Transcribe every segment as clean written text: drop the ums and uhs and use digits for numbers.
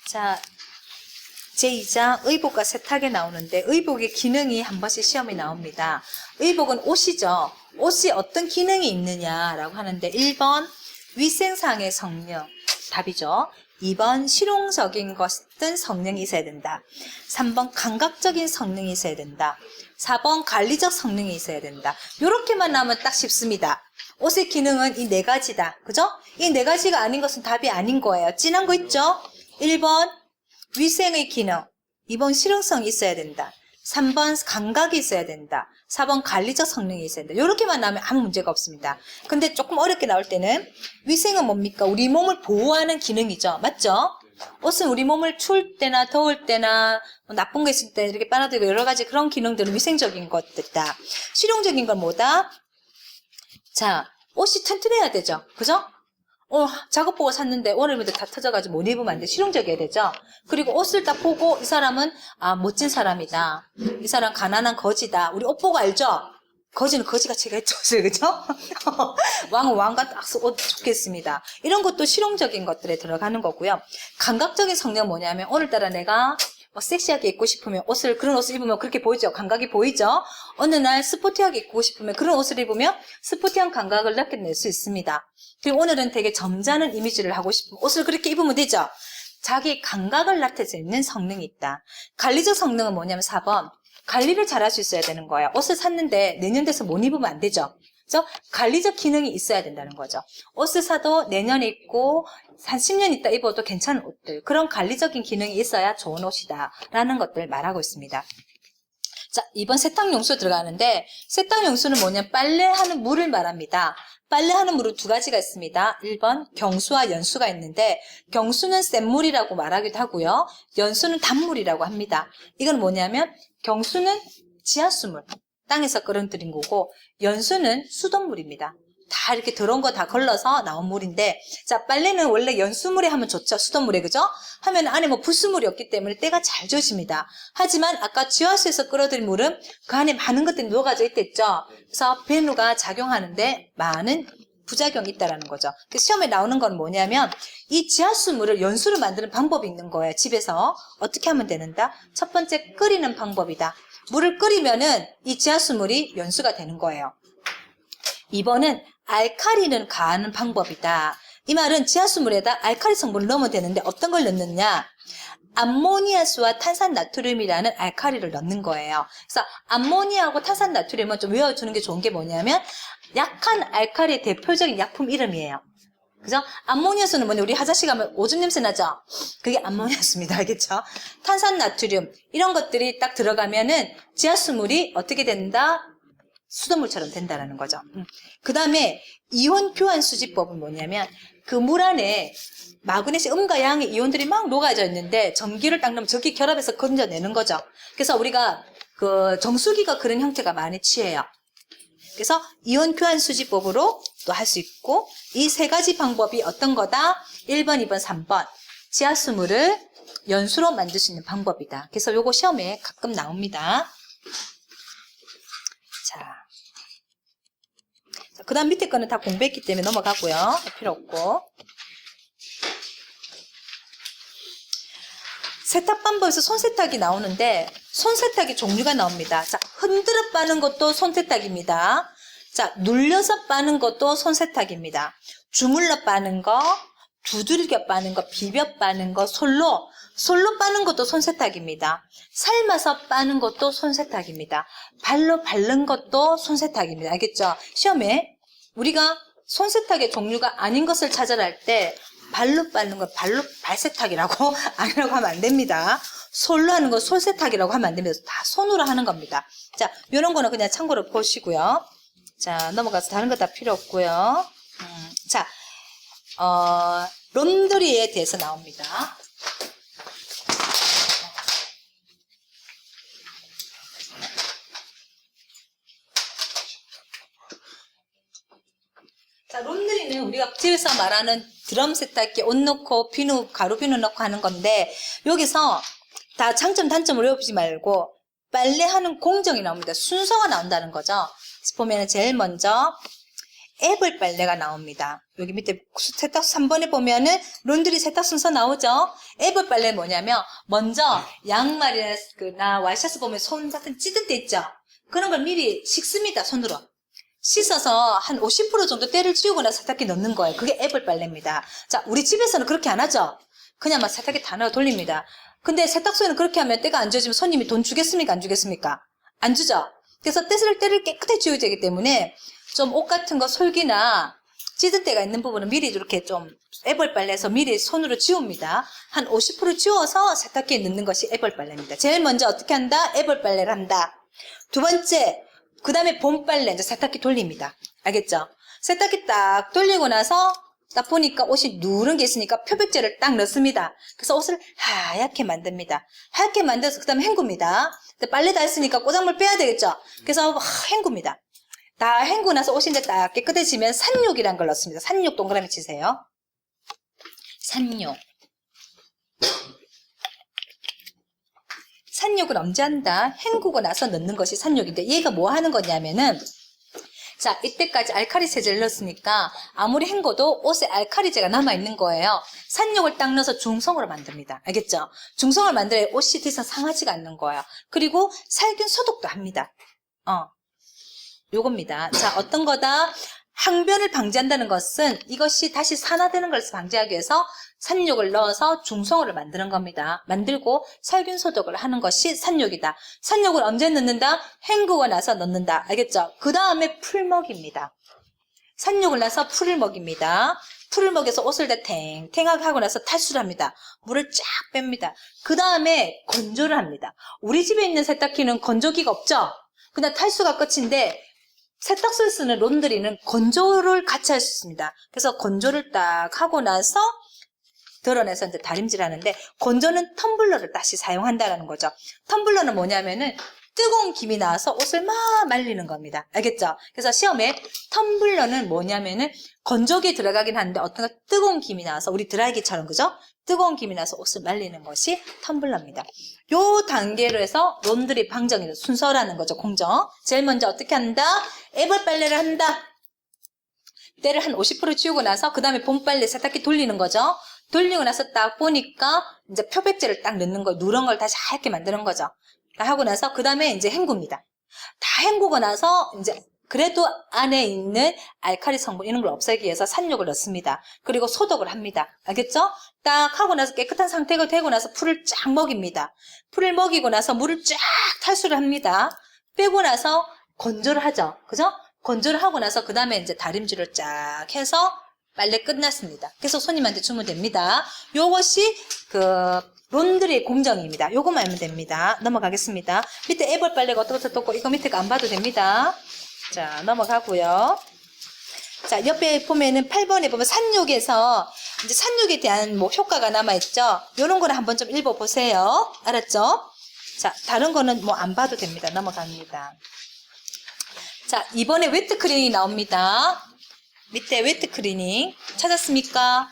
자, 제2장 의복과 세탁에 나오는데 의복의 기능이 한 번씩 시험에 나옵니다. 의복은 옷이죠. 옷이 어떤 기능이 있느냐라고 하는데 1번 위생상의 성능, 답이죠. 2번 실용적인 것은 성능이 있어야 된다. 3번 감각적인 성능이 있어야 된다. 4번 관리적 성능이 있어야 된다. 이렇게만 나오면 딱 쉽습니다. 옷의 기능은 이 네 가지다. 그죠? 이 네 가지가 아닌 것은 답이 아닌 거예요. 진한 거 있죠? 1번 위생의 기능, 2번 실용성이 있어야 된다. 3번 감각이 있어야 된다. 4번 관리적 성능이 있어야 된다. 이렇게만 나오면 아무 문제가 없습니다. 근데 조금 어렵게 나올 때는 위생은 뭡니까? 우리 몸을 보호하는 기능이죠. 맞죠? 옷은 우리 몸을 추울 때나 더울 때나 나쁜 거 있을 때 이렇게 빨아들이고 여러 가지 그런 기능들은 위생적인 것들이다. 실용적인 건 뭐다? 자, 옷이 튼튼해야 되죠. 그죠? 작업복을 샀는데 오늘부터 다 터져가지고 못 입으면 안 돼. 실용적이어야 되죠. 그리고 옷을 딱 보고 이 사람은 멋진 사람이다. 이 사람 가난한 거지다. 우리 옷 보고 알죠? 거지는 거지같이 했죠. 그죠? 왕은 왕과 딱 옷 좋겠습니다. 이런 것도 실용적인 것들에 들어가는 거고요. 감각적인 성능은 뭐냐면 오늘따라 내가 섹시하게 입고 싶으면 그런 옷을 입으면 그렇게 보이죠. 감각이 보이죠. 어느 날 스포티하게 입고 싶으면 그런 옷을 입으면 스포티한 감각을 느껴낼 수 있습니다. 그리고 오늘은 되게 점잖은 이미지를 하고 싶으면 옷을 그렇게 입으면 되죠. 자기 감각을 나타내는 성능이 있다. 관리적 성능은 뭐냐면 4번 관리를 잘할 수 있어야 되는 거예요. 옷을 샀는데 내년 돼서 못 입으면 안 되죠. 그래서 관리적 기능이 있어야 된다는 거죠. 옷을 사도 내년에 입고 한 10년 있다 입어도 괜찮은 옷들, 그런 관리적인 기능이 있어야 좋은 옷이다 라는 것들 말하고 있습니다. 자, 이번 세탁용수 들어가는데 세탁용수는 뭐냐면 빨래하는 물을 말합니다. 빨래하는 물은 두 가지가 있습니다. 1번 경수와 연수가 있는데 경수는 센 물이라고 말하기도 하고요. 연수는 단물이라고 합니다. 이건 뭐냐면 경수는 지하수물, 땅에서 끌어들인 거고 연수는 수돗물입니다. 다 이렇게 더러운 거 다 걸러서 나온 물인데, 자, 빨래는 원래 연수물에 하면 좋죠. 수돗물에, 그죠? 하면 안에 뭐 부수물이 없기 때문에 때가 잘 젖습니다. 하지만 아까 지하수에서 끌어들인 물은 그 안에 많은 것들이 녹아져 있댔죠. 그래서 배누가 작용하는데 많은 부작용이 있다라는 거죠. 그 시험에 나오는 건 뭐냐면 이 지하수물을 연수로 만드는 방법이 있는 거예요. 집에서 어떻게 하면 되는다? 첫 번째 끓이는 방법이다. 물을 끓이면은 이 지하수물이 연수가 되는 거예요. 2번은 알칼리는 가하는 방법이다. 이 말은 지하수물에다 알칼리 성분을 넣으면 되는데 어떤 걸 넣느냐? 암모니아수와 탄산나트륨이라는 알칼리를 넣는 거예요. 그래서 암모니아하고 탄산나트륨은 좀 외워주는 게 좋은 게 뭐냐면 약한 알칼리의 대표적인 약품 이름이에요. 그죠? 암모니아수는 뭐냐? 우리 화장실 가면 오줌 냄새 나죠? 그게 암모니아수입니다. 알겠죠? 탄산나트륨 이런 것들이 딱 들어가면은 지하수물이 어떻게 된다? 수돗물처럼 된다는 거죠. 그 다음에 이온 교환 수지법은 뭐냐면 그 물 안에 마그네슘 음과 양의 이온들이 막 녹아져 있는데 전기를 딱 넣으면 전기 결합해서 건져내는 거죠. 그래서 우리가 그 정수기가 그런 형태가 많이 취해요. 그래서 이온 교환 수지법으로 또 할 수 있고 이 세 가지 방법이 어떤 거다? 1번, 2번, 3번 지하수물을 연수로 만들 수 있는 방법이다. 그래서 요거 시험에 가끔 나옵니다. 자, 그 다음 밑에 거는 다 공부했기 때문에 넘어가고요. 필요 없고. 세탁 방법에서 손세탁이 나오는데 손세탁의 종류가 나옵니다. 자, 흔들어 빠는 것도 손세탁입니다. 자, 눌려서 빠는 것도 손세탁입니다. 주물러 빠는 거, 두들겨 빠는 거, 비벼 빠는 거, 솔로 빠는 것도 손세탁입니다. 삶아서 빠는 것도 손세탁입니다. 발로 밟는 것도 손세탁입니다. 알겠죠? 시험에 우리가 손세탁의 종류가 아닌 것을 찾아라 할 때 발로 빠는 거 발세탁이라고 아니라고 하면 안 됩니다. 솔로 하는 거 솔세탁이라고 하면 안 됩니다. 다 손으로 하는 겁니다. 자, 이런 거는 그냥 참고로 보시고요. 자, 넘어가서 다른 거 다 필요 없고요. 자, 론드리에 대해서 나옵니다. 자, 론드리는 우리가 집에서 말하는 드럼 세탁기, 옷 넣고 가루 비누 넣고 하는 건데 여기서 다 장점 단점을 외우지 말고 빨래하는 공정이 나옵니다. 순서가 나온다는 거죠. 보면 제일 먼저 앱을 빨래가 나옵니다. 여기 밑에 세탁소 3번에 보면은 론드리 세탁 순서 나오죠? 앱을 빨래는 뭐냐면 먼저 양말이나 와이셔츠 보면 손 같은 찌든 데 있죠? 그런 걸 미리 씻습니다. 손으로. 씻어서 한 50% 정도 때를 치우고 나서 세탁기 넣는 거예요. 그게 앱을 빨래입니다. 자, 우리 집에서는 그렇게 안 하죠? 그냥 막 세탁기 다 넣어 돌립니다. 근데 세탁소에는 그렇게 하면 때가 안 지워지면 손님이 돈 주겠습니까? 안 주겠습니까? 안 주죠? 그래서 때를 깨끗하게 지워야 되기 때문에 좀 옷 같은 거 솔기나 찌든 때가 있는 부분은 미리 이렇게 좀 앱을 빨래해서 미리 손으로 지웁니다. 한 50% 지워서 세탁기에 넣는 것이 앱을 빨래입니다. 제일 먼저 어떻게 한다? 앱을 빨래를 한다. 두 번째, 그 다음에 봄 빨래, 이제 세탁기 돌립니다. 알겠죠? 세탁기 딱 돌리고 나서 딱 보니까 옷이 누런 게 있으니까 표백제를 딱 넣습니다. 그래서 옷을 하얗게 만듭니다. 하얗게 만들어서 그 다음에 헹굽니다. 빨래 다 했으니까 꼬작물 빼야 되겠죠? 그래서 헹굽니다. 다 헹구고 나서 옷이 이제 딱 깨끗해지면 산육이란 걸 넣습니다. 산육 동그라미 치세요. 산육. 산육을 언제 한다? 헹구고 나서 넣는 것이 산육인데 얘가 뭐 하는 거냐면은 자, 이때까지 알칼리 세제를 넣었으니까 아무리 헹궈도 옷에 알칼리제가 남아있는 거예요. 산육을 딱 넣어서 중성으로 만듭니다. 알겠죠? 중성을 만들어야 옷이 더 이상 상하지가 않는 거예요. 그리고 살균 소독도 합니다. 요겁니다. 자, 어떤 거다? 항변을 방지한다는 것은 이것이 다시 산화되는 것을 방지하기 위해서 산육을 넣어서 중성호를 만드는 겁니다. 만들고 살균 소독을 하는 것이 산육이다. 산육을 언제 넣는다? 헹구고 나서 넣는다. 알겠죠? 그 다음에 풀먹입니다. 산육을 넣어서 풀을 먹입니다. 풀을 먹여서 옷을 다 탱탱하게 하고 나서 탈수를 합니다. 물을 쫙 뺍니다. 그 다음에 건조를 합니다. 우리 집에 있는 세탁기는 건조기가 없죠? 그냥 탈수가 끝인데 세탁소에 쓰는 론드리는 건조를 같이 할 수 있습니다. 그래서 건조를 딱 하고 나서 드러내서 이제 다림질 하는데 건조는 텀블러를 다시 사용한다는 거죠. 텀블러는 뭐냐면은 뜨거운 김이 나와서 옷을 막 말리는 겁니다. 알겠죠? 그래서 시험에 텀블러는 뭐냐면은 건조기에 들어가긴 하는데 어떤 뜨거운 김이 나와서 우리 드라이기처럼 그죠? 뜨거운 김이 나서 옷을 말리는 것이 텀블러입니다. 요 단계로 해서 론드리 방정이 순서라는 거죠. 공정. 제일 먼저 어떻게 한다? 앱을 빨래를 한다. 때를 한 50% 치우고 나서 그 다음에 봄빨래 세탁기 돌리는 거죠. 돌리고 나서 딱 보니까 이제 표백제를 딱 넣는 거, 누런 걸 다시 하얗게 만드는 거죠. 다 하고 나서 그 다음에 이제 헹굽니다. 다 헹구고 나서 이제 그래도 안에 있는 알칼리 성분 이런 걸 없애기 위해서 산육을 넣습니다. 그리고 소독을 합니다. 알겠죠? 딱 하고 나서 깨끗한 상태가 되고 나서 풀을 쫙 먹입니다. 풀을 먹이고 나서 물을 쫙 탈수를 합니다. 빼고 나서 건조를 하죠. 그죠? 건조를 하고 나서 그 다음에 이제 다림질을 쫙 해서 빨래 끝났습니다. 그래서 손님한테 주문됩니다. 요것이 론드리 공정입니다. 요거만 하면 됩니다. 넘어가겠습니다. 밑에 애벌 빨래가 어떻고 이거 밑에 거 안 봐도 됩니다. 자, 넘어가고요. 자, 옆에 보면은 8번에 보면 산육에서 이제 산육에 대한 뭐 효과가 남아있죠. 요런 거를 한번 좀 읽어보세요. 알았죠? 자, 다른 거는 뭐 안 봐도 됩니다. 넘어갑니다. 자, 이번에 웨트 클리닝이 나옵니다. 밑에 웨트 클리닝 찾았습니까?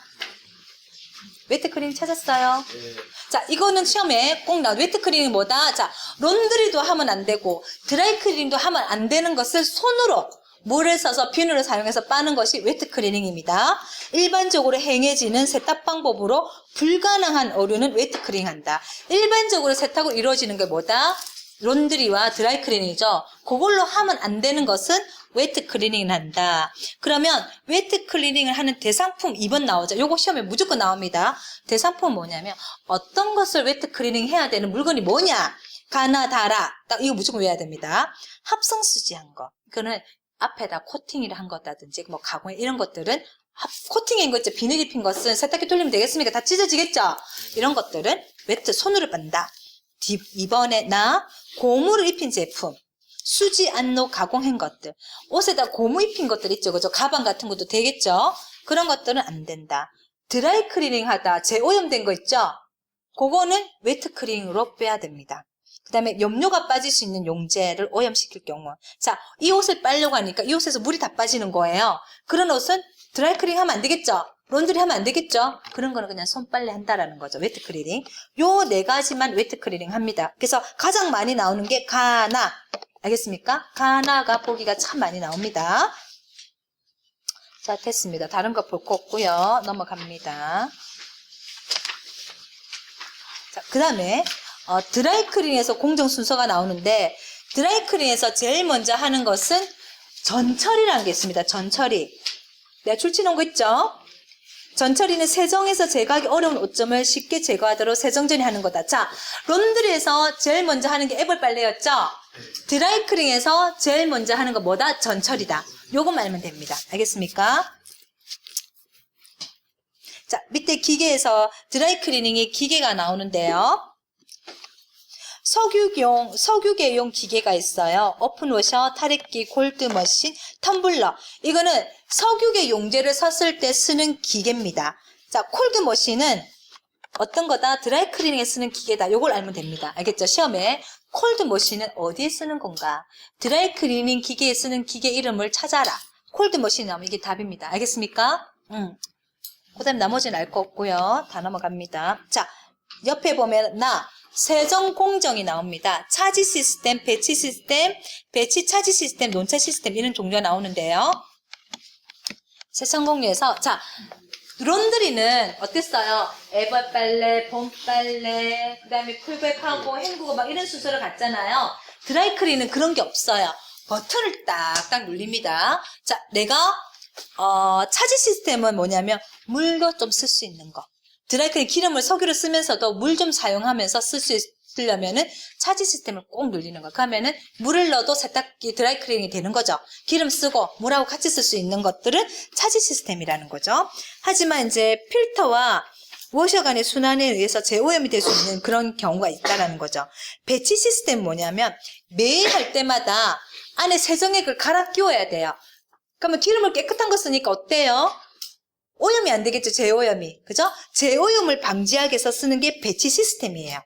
웨트 클리닝 찾았어요? 네. 자, 이거는 시험에 꼭 나와. 웨트 클리닝이 뭐다? 자, 론드리도 하면 안 되고 드라이 클리닝도 하면 안 되는 것을 손으로 물을 써서 비누를 사용해서 빠는 것이 웨트 클리닝입니다. 일반적으로 행해지는 세탁 방법으로 불가능한 오류는 웨트 클리닝한다. 일반적으로 세탁으로 이루어지는 게 뭐다? 론드리와 드라이 클리닝이죠. 그걸로 하면 안 되는 것은 웨트 클리닝을 한다. 그러면 웨트 클리닝을 하는 대상품 2번 나오죠. 요거 시험에 무조건 나옵니다. 대상품은 뭐냐면 어떤 것을 웨트 클리닝 해야 되는 물건이 뭐냐? 가나 다라. 딱 이거 무조건 외워야 됩니다. 합성수지한 거. 이거는 앞에다 코팅을 한 것다든지 뭐 가공 이런 것들은 코팅인 거 있죠. 비늘 입힌 것은 세탁기 돌리면 되겠습니까? 다 찢어지겠죠? 이런 것들은 웨트 손으로 빤다. 2번에 고무를 입힌 제품. 수지 안로 가공한 것들. 옷에다 고무 입힌 것들 있죠. 그죠? 가방 같은 것도 되겠죠? 그런 것들은 안 된다. 드라이 클리닝 하다 재오염된 거 있죠? 그거는 웨트 클리닝으로 빼야 됩니다. 그 다음에 염료가 빠질 수 있는 용제를 오염시킬 경우. 자, 이 옷을 빨려고 하니까 이 옷에서 물이 다 빠지는 거예요. 그런 옷은 드라이 클리닝 하면 안 되겠죠? 론드리 하면 안 되겠죠? 그런 거는 그냥 손빨래 한다라는 거죠. 웨트 클리닝. 요 4가지만 웨트 클리닝 합니다. 그래서 가장 많이 나오는 게 가나. 알겠습니까? 가나가 보기가 참 많이 나옵니다. 자, 됐습니다. 다른 거 볼 거 없고요. 넘어갑니다. 자, 그 다음에 드라이클린에서 공정 순서가 나오는데 드라이클린에서 제일 먼저 하는 것은 전처리라는 게 있습니다. 전처리. 내가 줄치놓은 거 있죠? 전처리는 세정해서 제거하기 어려운 오점을 쉽게 제거하도록 세정전이 하는 거다. 자, 론드리에서 제일 먼저 하는 게 애벌 빨래였죠? 드라이클링에서 제일 먼저 하는 거 뭐다? 전처리다. 요것만 알면 됩니다. 알겠습니까? 자, 밑에 기계에서 드라이클리닝의 기계가 나오는데요. 석유계용 기계가 있어요. 오픈워셔, 탈익기, 골드머신, 텀블러. 이거는 석유계 용제를 섰을 때 쓰는 기계입니다. 자, 콜드머신은 어떤 거다? 드라이클리닝에 쓰는 기계다. 요걸 알면 됩니다. 알겠죠? 시험에 콜드머신은 어디에 쓰는 건가? 드라이클리닝 기계에 쓰는 기계 이름을 찾아라. 콜드머신 나오면 이게 답입니다. 알겠습니까? 그 다음에 나머지는 알 거 없고요. 다 넘어갑니다. 자, 옆에 보면 세정 공정이 나옵니다. 차지 시스템, 배치 시스템, 배치 차지 시스템, 논차 시스템 이런 종류가 나오는데요. 세정 공유에서 자, 론드리는 어땠어요? 애벌 빨래, 봄 빨래, 그 다음에 쿨백하고 헹구고 막 이런 순서를 갔잖아요. 드라이클리는 그런 게 없어요. 버튼을 딱딱 눌립니다. 자, 내가 차지 시스템은 뭐냐면 물도 좀 쓸 수 있는 거. 드라이클린 기름을 석유를 쓰면서도 물 좀 사용하면서 쓸 수 있으려면은 차지 시스템을 꼭 눌리는 거. 그러면은 물을 넣어도 세탁기 드라이클린이 되는 거죠. 기름 쓰고 물하고 같이 쓸 수 있는 것들은 차지 시스템이라는 거죠. 하지만 이제 필터와 워셔 간의 순환에 의해서 재오염이 될 수 있는 그런 경우가 있다라는 거죠. 배치 시스템은 뭐냐면 매일 할 때마다 안에 세정액을 갈아 끼워야 돼요. 그러면 기름을 깨끗한 거 쓰니까 어때요? 오염이 안 되겠죠, 재오염이. 그죠? 재오염을 방지하기 위해서 쓰는 게 배치 시스템이에요.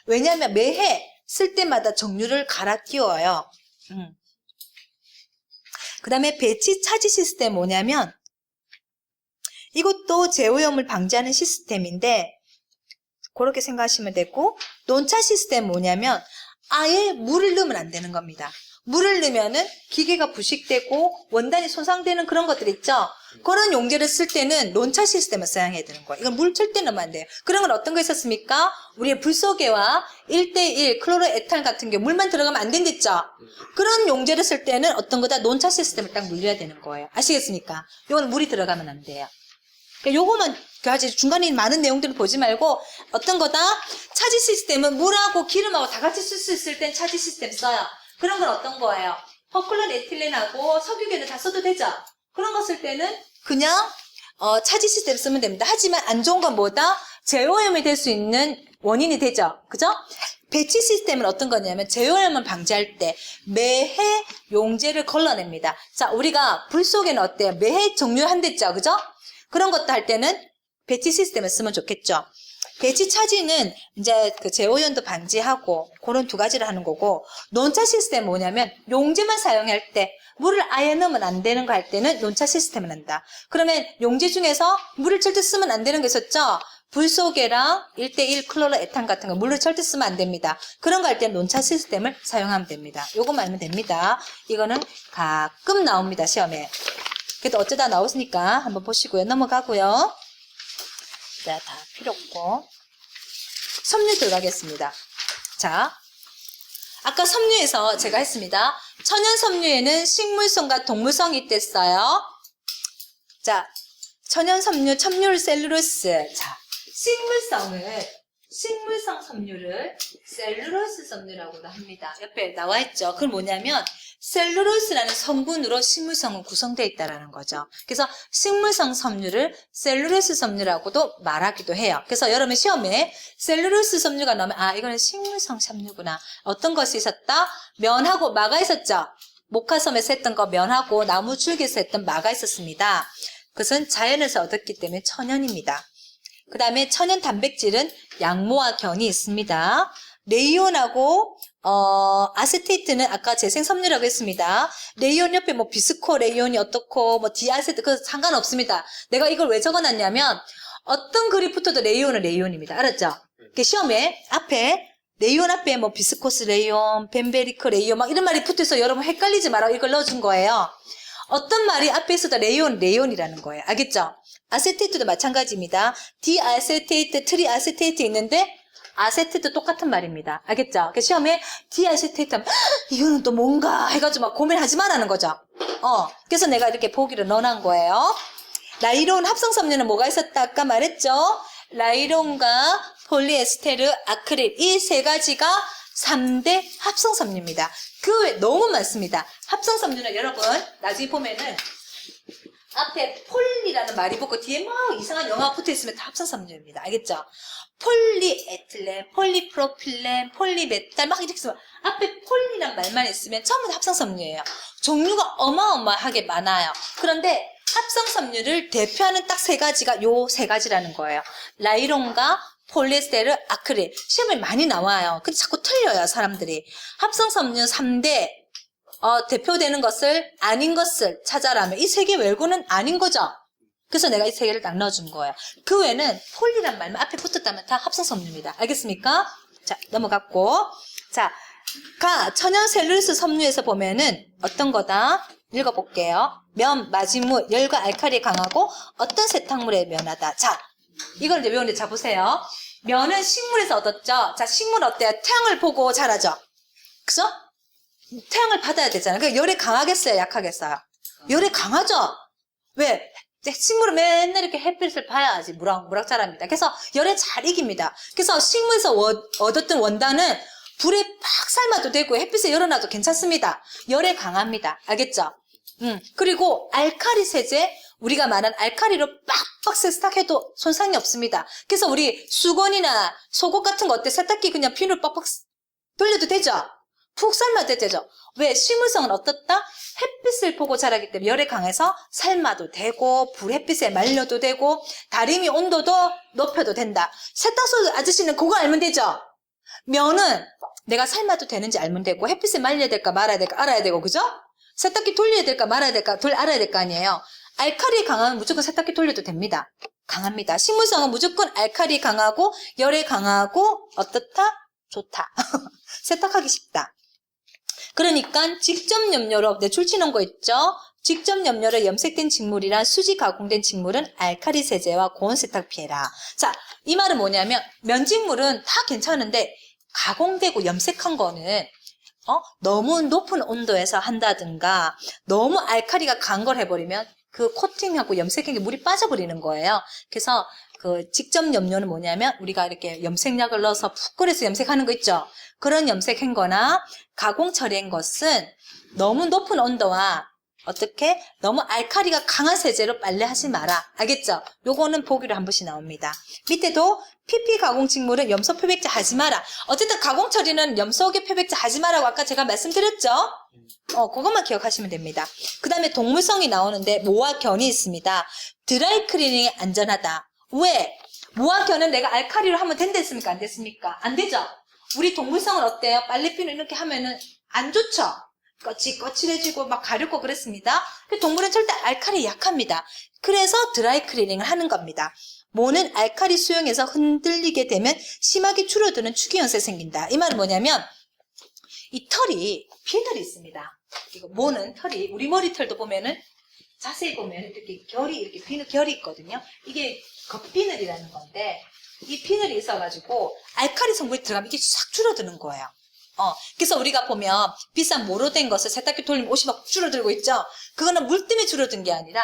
왜냐하면 매해 쓸 때마다 정류를 갈아 끼워요. 그 다음에 배치 차지 시스템 뭐냐면, 이것도 재오염을 방지하는 시스템인데, 그렇게 생각하시면 되고, 논차 시스템 뭐냐면, 아예 물을 넣으면 안 되는 겁니다. 물을 넣으면은 기계가 부식되고 원단이 손상되는 그런 것들 있죠? 그런 용제를 쓸 때는 논차 시스템을 사용해야 되는 거예요. 이건 물 절대 넣으면 안 돼요. 그런 건 어떤 거 있었습니까? 우리의 불소계와 1:1 클로로에탄 같은 게 물만 들어가면 안 된댔죠? 그런 용제를 쓸 때는 어떤 거다? 논차 시스템을 딱 물려야 되는 거예요. 아시겠습니까? 이건 물이 들어가면 안 돼요. 그러니까 요거만 아주 중간에 많은 내용들을 보지 말고 어떤 거다? 차지 시스템은 물하고 기름하고 다 같이 쓸 수 있을 땐 차지 시스템 써요. 그런 건 어떤 거예요? 퍼클론 에틸렌하고 석유계는 다 써도 되죠? 그런 거 쓸 때는 그냥 차지 시스템 쓰면 됩니다. 하지만 안 좋은 건 뭐다? 재오염이 될 수 있는 원인이 되죠? 그죠? 배치 시스템은 어떤 거냐면 재오염을 방지할 때 매해 용제를 걸러냅니다. 자, 우리가 불 속에는 어때요? 매해 정류한댔죠? 그죠? 그런 것도 할 때는 배치 시스템을 쓰면 좋겠죠? 배치 차지는 이제 그 재오염도 방지하고 그런 두 가지를 하는 거고, 논차 시스템은 뭐냐면 용제만 사용할 때 물을 아예 넣으면 안 되는 거 할 때는 논차 시스템을 한다. 그러면 용제 중에서 물을 절대 쓰면 안 되는 게 있었죠? 불소계랑 1:1 클로로에탄 같은 거 물을 절대 쓰면 안 됩니다. 그런 거 할 때는 논차 시스템을 사용하면 됩니다. 요것만 알면 됩니다. 이거는 가끔 나옵니다, 시험에. 그래도 어쩌다 나오시니까 한번 보시고요. 넘어가고요. 자, 다 필요 없고. 섬유 들어가겠습니다. 자, 아까 섬유에서 제가 했습니다. 천연 섬유에는 식물성과 동물성이 있댔어요. 자, 천연 섬유, 첨유를 셀룰로스. 자, 식물성 섬유를 셀룰로스 섬유라고도 합니다. 옆에 나와 있죠. 그건 뭐냐면 셀룰로스라는 성분으로 식물성은 구성되어 있다는 거죠. 그래서 식물성 섬유를 셀룰로스 섬유라고도 말하기도 해요. 그래서 여러분 시험에 셀룰로스 섬유가 나오면 이거는 식물성 섬유구나. 어떤 것이 있었다? 면하고 마가 있었죠. 목화섬에서 했던 거 면하고 나무 줄기에서 했던 마가 있었습니다. 그것은 자연에서 얻었기 때문에 천연입니다. 그 다음에 천연 단백질은 양모와 견이 있습니다. 레이온하고 아세테이트는 아까 재생섬유라고 했습니다. 레이온 옆에 뭐 비스코 레이온이 어떻고 뭐 디아세트 그 상관없습니다. 내가 이걸 왜 적어놨냐면 어떤 글이 붙어도 레이온은 레이온입니다. 알았죠? 시험에 앞에 레이온 앞에 뭐 비스코스 레이온, 벤베리크 레이온 막 이런 말이 붙어서 여러분 헷갈리지 말라고 이걸 넣어준 거예요. 어떤 말이 앞에 있어도 레온이라는 거예요. 알겠죠? 아세테이트도 마찬가지입니다. 디아세테이트, 트리아세테이트 있는데 아세테이트 똑같은 말입니다. 알겠죠? 그 시험에 디아세테이트 하면 이거는 또 뭔가 해가지고 막 고민하지 말라는 거죠. 그래서 내가 이렇게 보기를 넣어놓은 거예요. 나일론 합성섬유는 뭐가 있었다? 아까 말했죠? 나일론과 폴리에스테르, 아크릴 이 세 가지가 3대 합성섬유입니다. 그 외에 너무 많습니다. 합성섬유는 여러분 나중에 보면은 앞에 폴리라는 말이 붙고 뒤에 막 이상한 영어가 붙어있으면 다 합성섬유입니다. 알겠죠? 폴리에틸렌, 폴리프로필렌, 폴리메탈 막 이렇게 쓰면 앞에 폴리란 말만 있으면 전부 다 합성섬유예요. 종류가 어마어마하게 많아요. 그런데 합성섬유를 대표하는 딱 세 가지가 요 세 가지라는 거예요. 나일론과 폴리에스테르, 아크릴. 시험에 많이 나와요. 근데 자꾸 틀려요, 사람들이. 합성섬유 3대 대표되는 것을 아닌 것을 찾아라면 이 세 개 외고는 아닌 거죠. 그래서 내가 이 세 개를 딱 넣어준 거예요. 그 외에는 폴리란 말만 앞에 붙었다면 다 합성섬유입니다. 알겠습니까? 자, 넘어갔고. 자, 천연셀룰로스 섬유에서 보면은 어떤 거다? 읽어볼게요. 면, 마지무, 열과 알칼리에 강하고 어떤 세탁물에 면하다. 자, 이걸 이제 외우는데 자 보세요. 면은 식물에서 얻었죠. 자, 식물 어때요? 태양을 보고 자라죠. 그죠? 태양을 받아야 되잖아요. 그러니까 열에 강하겠어요? 약하겠어요? 열에 강하죠? 왜? 식물은 맨날 이렇게 햇빛을 봐야지 무럭무럭 자랍니다. 그래서 열에 잘 이깁니다. 그래서 식물에서 얻었던 원단은 불에 팍 삶아도 되고 햇빛에 열어놔도 괜찮습니다. 열에 강합니다. 알겠죠? 그리고 알칼리 세제, 우리가 말한 알칼리로 빡빡 세탁해도 손상이 없습니다. 그래서 우리 수건이나 속옷 같은 거 어때? 세탁기 그냥 비누 빡빡 돌려도 되죠? 푹 삶아도 되죠? 왜? 식물성은 어떻다? 햇빛을 보고 자라기 때문에 열에 강해서 삶아도 되고 불 햇빛에 말려도 되고 다리미 온도도 높여도 된다. 세탁소 아저씨는 그거 알면 되죠? 면은 내가 삶아도 되는지 알면 되고 햇빛에 말려야 될까 말아야 될까 알아야 되고 그죠? 세탁기 돌려야 될까 말아야 될까 알아야 될 거 아니에요. 알칼리 강하면 무조건 세탁기 돌려도 됩니다. 강합니다. 식물성은 무조건 알칼리 강하고 열에 강하고 어떻다? 좋다. 세탁하기 쉽다. 그러니까 직접 염료로 출치놓은 거 있죠? 직접 염료로 염색된 직물이란 수지 가공된 직물은 알칼리 세제와 고온 세탁 피해라. 자, 이 말은 뭐냐면 면직물은 다 괜찮은데 가공되고 염색한 거는 너무 높은 온도에서 한다든가 너무 알칼리가 간 걸 해버리면 그 코팅하고 염색한 게 물이 빠져버리는 거예요. 그래서 그 직접 염료는 뭐냐면 우리가 이렇게 염색약을 넣어서 푹 끓여서 염색하는 거 있죠. 그런 염색한 거나 가공 처리한 것은 너무 높은 온도와 어떻게 너무 알칼리가 강한 세제로 빨래하지 마라. 알겠죠? 요거는 보기로 한 번씩 나옵니다. 밑에도 PP 가공 직물은 염소 표백제 하지 마라. 어쨌든 가공 처리는 염소계 표백제 하지 마라고 아까 제가 말씀드렸죠? 그것만 기억하시면 됩니다. 그 다음에 동물성이 나오는데 모와 견이 있습니다. 드라이 클리닝이 안전하다. 왜? 모와 견은 내가 알칼리로 하면 된다 했습니까? 안 됐습니까? 안 되죠? 우리 동물성은 어때요? 빨래비누 이렇게 하면은 안 좋죠? 거칠해지고 막 가렵고 그랬습니다. 동물은 절대 알칼리 약합니다. 그래서 드라이 클리닝을 하는 겁니다. 모는 알칼리 수용에서 흔들리게 되면 심하게 줄어드는 축이현상이 생긴다. 이 말은 뭐냐면 이 털이 비늘이 있습니다. 이거 모는 털이 우리 머리털도 보면은 자세히 보면 이렇게 결이 이렇게 비늘 결이 있거든요. 이게 겉비늘이라는 건데 이 비늘이 있어가지고 알칼리 성분이 들어가면 이게 싹 줄어드는 거예요. 그래서 우리가 보면 비싼 모로 된 것을 세탁기 돌리면 옷이 막 줄어들고 있죠. 그거는 물 때문에 줄어든 게 아니라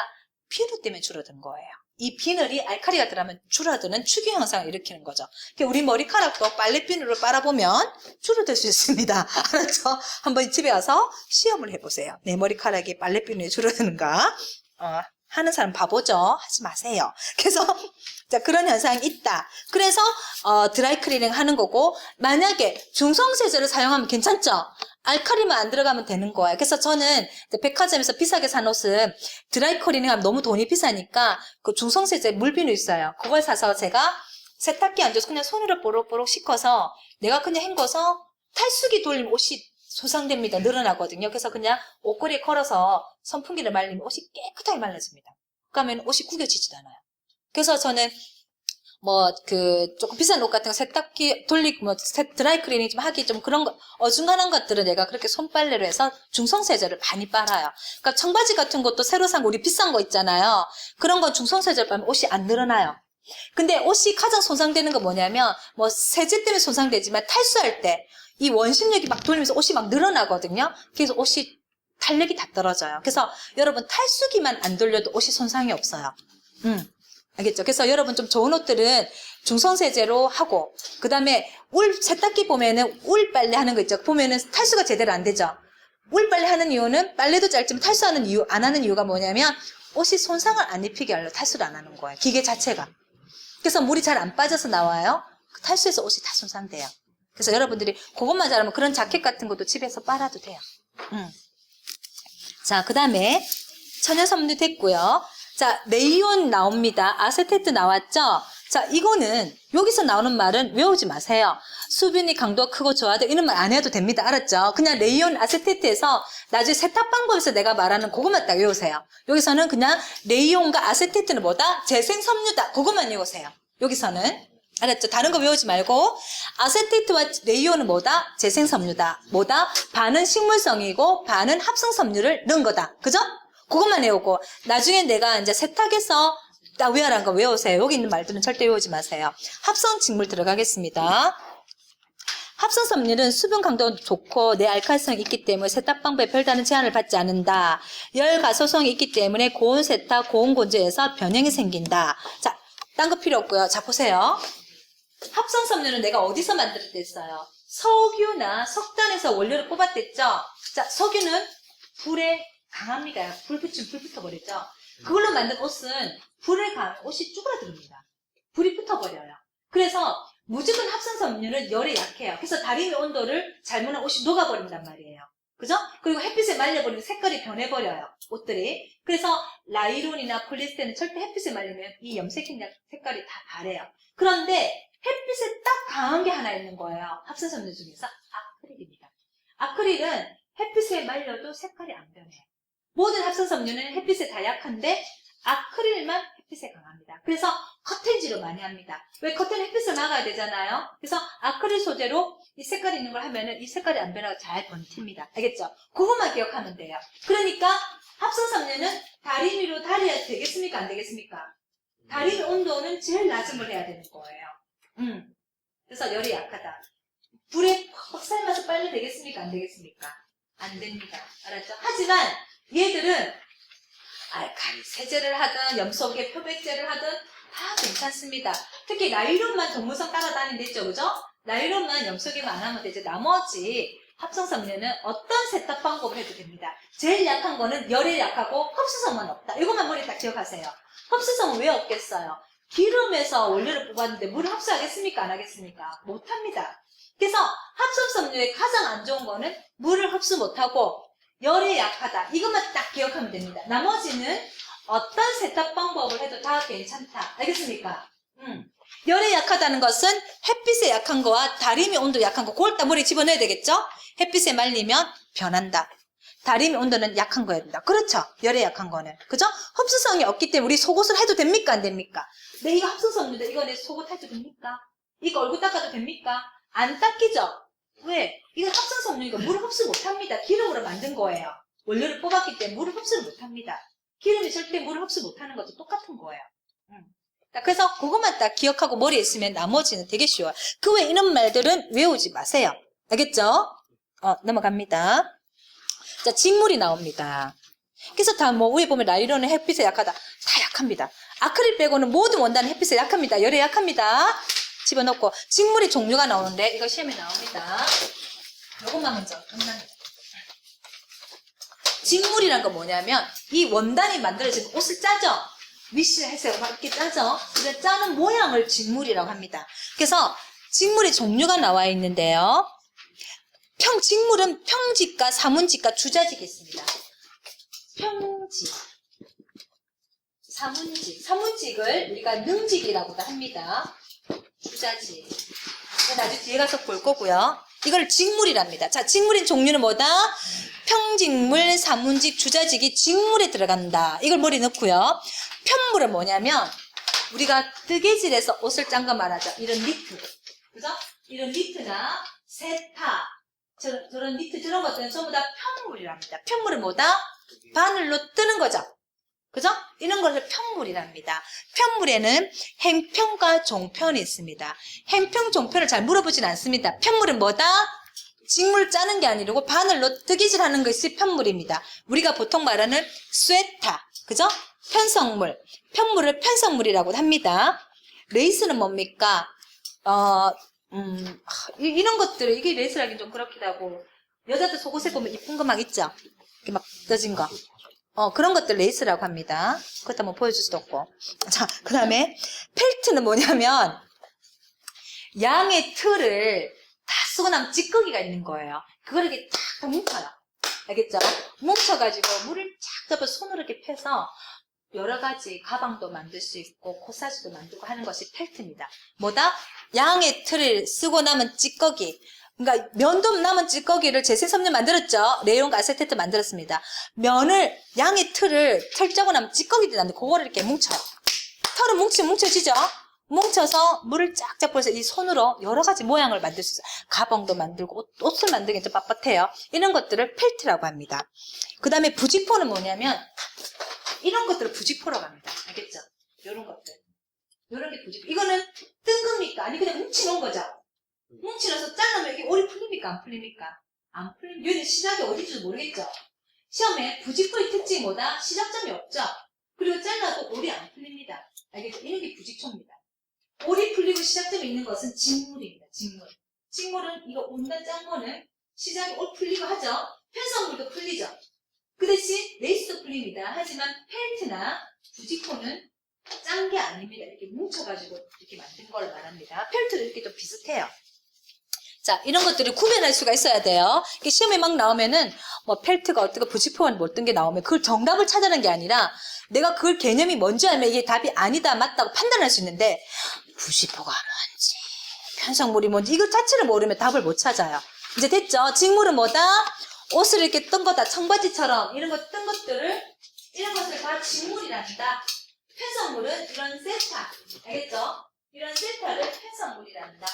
비늘 때문에 줄어든 거예요. 이 비늘이 알칼리가 들어가면 줄어드는 축유 현상을 일으키는 거죠. 우리 머리카락도 빨래 비누를 빨아보면 줄어들 수 있습니다. 알았죠? 한번 집에 와서 시험을 해보세요. 내 머리카락이 빨래 비누에 줄어드는가? 하는 사람 바보죠. 하지 마세요. 그래서 자, 그런 현상이 있다. 그래서 드라이 클리닝 하는 거고 만약에 중성세제를 사용하면 괜찮죠? 알칼리만 안 들어가면 되는 거예요. 그래서 저는 백화점에서 비싸게 산 옷은 드라이 클리닝 하면 너무 돈이 비싸니까 그 중성세제 물비누 있어요. 그걸 사서 제가 세탁기 안 줘서 그냥 손으로 뽀록뽀록 씻어서 내가 그냥 헹궈서 탈수기 돌리면 옷이 소상됩니다. 늘어나거든요. 그래서 그냥 옷걸이에 걸어서 선풍기를 말리면 옷이 깨끗하게 말라집니다. 그러면 옷이 구겨지지도 않아요. 그래서 저는 조금 비싼 옷 같은 거 세탁기 돌리고, 드라이 클리닝 좀 하기 좀 그런 거, 어중간한 것들은 얘가 그렇게 손빨래로 해서 중성세제를 많이 빨아요. 그러니까 청바지 같은 것도 새로 산 거, 우리 비싼 거 있잖아요. 그런 건 중성세제를 빨면 옷이 안 늘어나요. 근데 옷이 가장 손상되는 거 뭐냐면, 세제 때문에 손상되지만 탈수할 때, 이 원심력이 막 돌면서 옷이 막 늘어나거든요. 그래서 옷이 탄력이 다 떨어져요. 그래서 여러분 탈수기만 안 돌려도 옷이 손상이 없어요. 알겠죠? 그래서 여러분 좀 좋은 옷들은 중성세제로 하고, 그 다음에 세탁기 보면은 울 빨래 하는 거 있죠? 보면은 탈수가 제대로 안 되죠? 울 빨래 하는 이유는 빨래도 짧지만 안 하는 이유가 뭐냐면 옷이 손상을 안 입히게 하려고 탈수를 안 하는 거예요. 기계 자체가. 그래서 물이 잘 안 빠져서 나와요. 탈수해서 옷이 다 손상돼요. 그래서 여러분들이 그것만 잘하면 그런 자켓 같은 것도 집에서 빨아도 돼요. 자, 그 다음에 천연섬유 됐고요. 자, 레이온 나옵니다. 아세테트 나왔죠? 자, 이거는 여기서 나오는 말은 외우지 마세요. 수분이 강도가 크고 저하다 이런 말 안 해도 됩니다. 알았죠? 그냥 레이온 아세테트에서 나중에 세탁 방법에서 내가 말하는 그것만 딱 외우세요. 여기서는 그냥 레이온과 아세테트는 뭐다? 재생섬유다. 그것만 외우세요. 여기서는. 알았죠? 다른 거 외우지 말고 아세테트와 레이온은 뭐다? 재생섬유다. 뭐다? 반은 식물성이고 반은 합성섬유를 넣은 거다. 그죠? 그것만 외우고 나중에 내가 이제 세탁해서 딱 외우라는 거 외우세요. 여기 있는 말들은 절대 외우지 마세요. 합성직물 들어가겠습니다. 합성섬유는 수분 강도가 좋고 내알칼성이 있기 때문에 세탁 방법에 별다른 제한을 받지 않는다. 열 가소성이 있기 때문에 고온 세탁, 고온 건조에서 변형이 생긴다. 자, 딴 거 필요 없고요. 자, 보세요. 합성섬유는 내가 어디서 만들었댔어요? 석유나 석탄에서 원료를 뽑았댔죠? 자, 석유는 불에 강합니다. 불 붙이면 불 붙어버리죠? 그걸로 만든 옷은 불에 가면 옷이 쭈그라듭니다. 불이 붙어버려요. 그래서 무조건 합성섬유는 열에 약해요. 그래서 다리미 온도를 잘못하면 옷이 녹아버린단 말이에요. 그죠? 그리고 햇빛에 말려버리면 색깔이 변해버려요. 옷들이. 그래서 라이론이나 폴리에스테르는 절대 햇빛에 말리면 이 염색인 색깔이 다 바래요. 그런데 햇빛에 딱 강한 게 하나 있는 거예요. 합성섬유 중에서 아크릴입니다. 아크릴은 햇빛에 말려도 색깔이 안 변해요. 모든 합성섬유는 햇빛에 다 약한데 아크릴만 햇빛에 강합니다. 그래서 커튼지로 많이 합니다. 왜 커튼 햇빛을 막아야 되잖아요. 그래서 아크릴 소재로 이 색깔이 있는 걸 하면은 이 색깔이 안 변하고 잘 번팁니다. 알겠죠? 그것만 기억하면 돼요. 그러니까 합성섬유는 다리미로 달여야 되겠습니까? 안 되겠습니까? 다리미 온도는 제일 낮은 걸 해야 되는 거예요. 그래서 열이 약하다. 불에 퍽 삶아서 빨리 되겠습니까? 안 되겠습니까? 안 됩니다. 알았죠? 하지만 얘들은 알칼리 세제를 하든 염소계 표백제를 하든 다 괜찮습니다. 특히 나일론만 동물성 따라다니겠죠, 그죠? 나일론만 염소계만 안 하면 되죠. 나머지 합성섬유는 어떤 세탁 방법을 해도 됩니다. 제일 약한 거는 열에 약하고 흡수성은 없다. 이것만 머리 딱 기억하세요. 흡수성은 왜 없겠어요? 기름에서 원료를 뽑았는데 물을 흡수하겠습니까? 안 하겠습니까? 못합니다. 그래서 합성섬유의 가장 안 좋은 거는 물을 흡수 못하고 열에 약하다. 이것만 딱 기억하면 됩니다. 나머지는 어떤 세탁 방법을 해도 다 괜찮다. 알겠습니까? 열에 약하다는 것은 햇빛에 약한 거와 다리미 온도 약한 거 그걸 딱 머리에 집어넣어야 되겠죠? 햇빛에 말리면 변한다. 다리미 온도는 약한 거야 된다. 그렇죠? 열에 약한 거는. 그죠? 흡수성이 없기 때문에 우리 속옷을 해도 됩니까? 안 됩니까? 네, 이거 합성섬유인데 이거 내 속옷 해도 됩니까? 이거 얼굴 닦아도 됩니까? 안 닦이죠? 왜? 이건 합성섬유니까 물을 흡수 못합니다. 기름으로 만든 거예요. 원료를 뽑았기 때문에 물을 흡수를 못합니다. 기름이 절대 물을 흡수 못하는 것도 똑같은 거예요. 그래서 그것만 딱 기억하고 머리에 있으면 나머지는 되게 쉬워요. 그 외에 이런 말들은 외우지 마세요. 알겠죠? 넘어갑니다. 자, 직물이 나옵니다. 그래서 다 우리 보면 나일론은 햇빛에 약하다. 다 약합니다. 아크릴 빼고는 모든 원단은 햇빛에 약합니다. 열에 약합니다. 집어넣고 직물이 종류가 나오는데 이거 시험에 나옵니다. 요것만 먼저 끝납니다. 직물이란 건 뭐냐면 이 원단이 만들어진 옷을 짜죠. 위시를 해서 막 이렇게 짜죠. 그래서 짜는 모양을 직물이라고 합니다. 그래서 직물의 종류가 나와 있는데요. 직물은 평직과 사문직과 주자직이 있습니다. 평직, 사문직을 우리가 능직이라고도 합니다. 주자직. 나중에 뒤에 가서 볼 거고요. 이걸 직물이랍니다. 자, 직물인 종류는 뭐다? 평직물, 사문직, 주자직이 직물에 들어간다. 이걸 머리에 넣고요. 편물은 뭐냐면 우리가 뜨개질에서 옷을 짠 거 말하죠. 이런 니트. 그죠? 이런 니트나 세타, 저런 니트, 저런 것들은 전부 다 편물이랍니다. 편물은 뭐다? 바늘로 뜨는 거죠. 그죠? 이런 것을 편물이랍니다. 편물에는 행편과 종편이 있습니다. 행편, 종편을 잘 물어보진 않습니다. 편물은 뭐다? 직물 짜는 게 아니고 바늘로 뜨개질 하는 것이 편물입니다. 우리가 보통 말하는 스웨타, 그죠? 편성물, 편물을 편성물이라고 합니다. 레이스는 뭡니까? 이런 것들, 이게 레이스라긴 좀 그렇기도 하고, 여자들 속옷에 보면 이쁜 거 막 있죠? 이렇게 막 떠진 거. 그런 것들 레이스라고 합니다. 그것도 한번 보여줄 수도 없고. 자, 그 다음에 펠트는 뭐냐면, 양의 틀을 다 쓰고 나면 찌꺼기가 있는 거예요. 그걸 이렇게 탁 뭉쳐요. 알겠죠? 뭉쳐가지고 물을 쫙 잡아 손으로 이렇게 펴서 여러 가지 가방도 만들 수 있고 코사지도 만들고 하는 것이 펠트입니다. 뭐다? 양의 틀을 쓰고 남은 찌꺼기. 그러니까 면도 남은 찌꺼기를 제세섬유 만들었죠. 레용과 아세테트 만들었습니다. 면을 양의 틀을 털 짜고 나면 찌꺼기들이 나는데 그거를 이렇게 뭉쳐요. 털은 뭉쳐지죠. 뭉쳐서 물을 쫙쫙 뿌려서 이 손으로 여러 가지 모양을 만들 수 있어요. 가방도 만들고 옷을 만들기 좀 빳빳해요. 이런 것들을 펠트라고 합니다. 그 다음에 부직포는 뭐냐면 이런 것들을 부직포라고 합니다. 알겠죠? 이런 것들. 이런 게 부직포. 이거는 뜬 겁니까? 아니 그냥 뭉치놓은 거죠. 뭉치놔서 잘라면 이게 올이 풀립니까? 안 풀립니까? 안 풀립니다. 여기 시작이 어딘지 모르겠죠? 시험에 부직포의 특징이 뭐다? 시작점이 없죠? 그리고 잘라도 올이 안 풀립니다. 알겠죠? 이런 게 부직포입니다. 올이 풀리고 시작점이 있는 것은 직물입니다. 직물. 직물은 이거 온단 짠 거는 시작이 올 풀리고 하죠? 편성물도 풀리죠? 그 대신 레이스도 풀립니다. 하지만 펠트나 부직포는 짠 게 아닙니다. 이렇게 뭉쳐가지고 이렇게 만든 걸 말합니다. 펠트도 이렇게 좀 비슷해요. 자, 이런 것들을 구별할 수가 있어야 돼요. 시험에 막 나오면은, 펠트가 어떻고, 부직포가 뭐 어떤 게 나오면, 그걸 정답을 찾아내는 게 아니라, 내가 그걸 개념이 뭔지 알면 이게 답이 아니다, 맞다고 판단할 수 있는데, 부직포가 뭔지, 편성물이 뭔지, 이거 자체를 모르면 답을 못 찾아요. 이제 됐죠? 직물은 뭐다? 옷을 이렇게 뜬 거다. 청바지처럼, 이런 거 뜬 것들을, 이런 것을 다 직물이란다. 편성물은 이런 세타. 알겠죠? 이런 세타를 편성물이란다.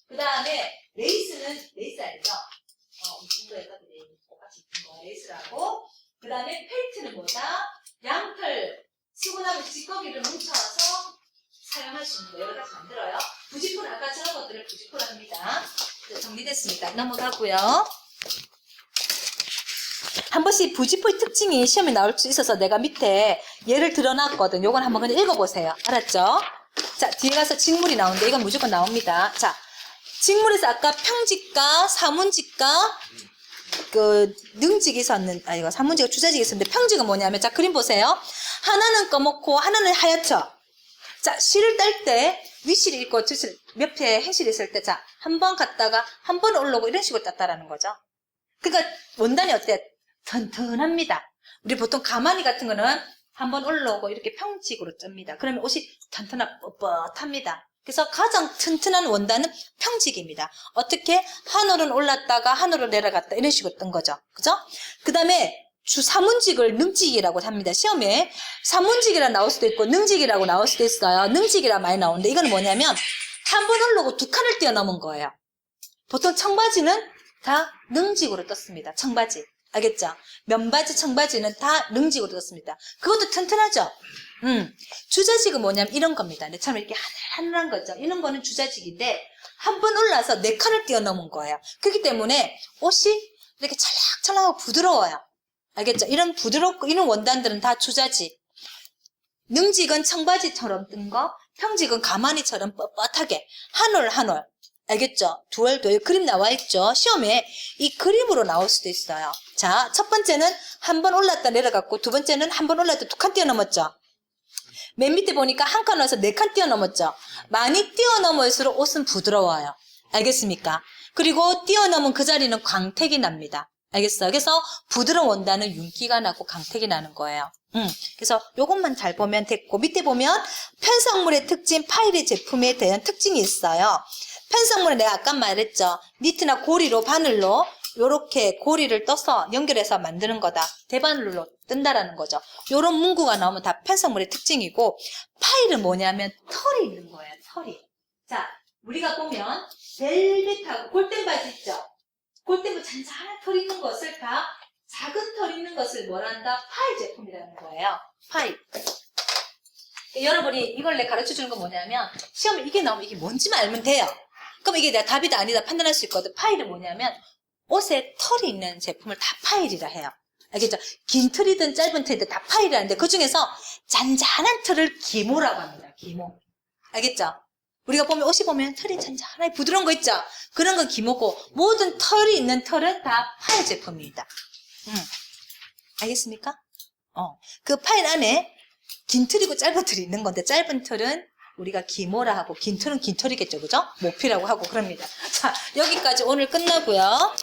그 다음에 레이스는 레이스 알죠? 이 친구가 똑같이 입은 거 레이스라고. 그 다음에 펠트는 뭐다? 양털 쓰고 남은 찌꺼기를 뭉쳐서 사용할 수 있는 거 여러 가지 만들어요. 부직포는 아까 저런 것들을 부직포라 합니다. 정리됐습니다. 넘어가고요. 한 번씩 부직포의 특징이 시험에 나올 수 있어서 내가 밑에 예를 들어놨거든. 요건 한번 그냥 읽어보세요. 알았죠? 자, 뒤에 가서 직물이 나오는데 이건 무조건 나옵니다. 자, 직물에서 아까 평직과 사문직과 능직이 있었는, 이거 사문직과 주자직이 있었는데 평직은 뭐냐면, 자, 그림 보세요. 하나는 검었고 하나는 하얗죠. 자, 실을 딸 때 윗실이 있고 뒷실, 옆에 행실이 있을 때, 자, 한 번 갔다가 한 번 올라오고 이런 식으로 땄다라는 거죠. 그러니까 원단이 어때? 튼튼합니다. 우리 보통 가마니 같은 거는 한 번 올라오고 이렇게 평직으로 뜹니다. 그러면 옷이 튼튼하고 뻣뻣합니다. 그래서 가장 튼튼한 원단은 평직입니다. 어떻게? 한 올은 올랐다가 한 올은 내려갔다 이런 식으로 뜬 거죠. 그죠? 그 다음에 사문직을 능직이라고 합니다. 시험에 사문직이라 나올 수도 있고 능직이라고 나올 수도 있어요. 능직이라 많이 나오는데 이건 뭐냐면 한 번 올라오고 두 칸을 뛰어넘은 거예요. 보통 청바지는 다 능직으로 떴습니다. 청바지. 알겠죠? 면바지, 청바지는 다 능직으로 떴습니다. 그것도 튼튼하죠? 주자직은 뭐냐면 이런 겁니다. 처럼 이렇게 하늘한 거죠. 이런 거는 주자직인데 한 번 올라서 4칸을 뛰어넘은 거예요. 그렇기 때문에 옷이 이렇게 찰랑찰랑하고 부드러워요. 알겠죠? 이런 부드럽고 이런 원단들은 다 주자직. 능직은 청바지처럼 뜬 거, 평직은 가마니처럼 뻣뻣하게 한 올 한 올. 알겠죠? 두얼 그림 나와 있죠? 시험에 이 그림으로 나올 수도 있어요. 자, 첫 번째는 한 번 올랐다 내려갔고 두 번째는 한 번 올랐다 2칸 뛰어넘었죠? 맨 밑에 보니까 한 칸 올라서 4칸 뛰어넘었죠? 많이 뛰어넘을수록 옷은 부드러워요. 알겠습니까? 그리고 뛰어넘은 그 자리는 광택이 납니다. 알겠어요? 그래서 부드러운 원단은 윤기가 나고 광택이 나는 거예요. 그래서 요것만 잘 보면 됐고 밑에 보면 편성물의 특징, 파일의 제품에 대한 특징이 있어요. 편성물은 내가 아까 말했죠. 니트나 고리로 바늘로 요렇게 고리를 떠서 연결해서 만드는 거다. 대바늘로 뜬다라는 거죠. 요런 문구가 나오면 다 편성물의 특징이고, 파일은 뭐냐면 털이 있는 거예요. 털이. 자, 우리가 보면 벨벳하고 골덴바지 있죠? 골덴바 잔잔한 털 있는 것을 다 작은 털 있는 것을 뭐란다? 파일 제품이라는 거예요. 파일. 여러분이 이걸 내가 가르쳐 주는 건 뭐냐면, 시험에 이게 나오면 이게 뭔지만 알면 돼요. 그럼 이게 내가 답이다 아니다 판단할 수 있거든. 파일은 뭐냐면 옷에 털이 있는 제품을 다 파일이라 해요. 알겠죠? 긴 틀이든 짧은 틀이든 다 파일이라는데 그 중에서 잔잔한 틀을 기모라고 합니다. 기모. 알겠죠? 우리가 보면 옷이 보면 털이 잔잔하게 부드러운 거 있죠? 그런 건 기모고 모든 털이 있는 털은 다 파일 제품입니다. 알겠습니까? 그 파일 안에 긴 틀이고 짧은 틀이 있는 건데 짧은 틀은 우리가 기모라 하고 긴 틀은 긴 털이겠죠. 그죠? 모피라고 하고 그럽니다. 자, 여기까지 오늘 끝나고요.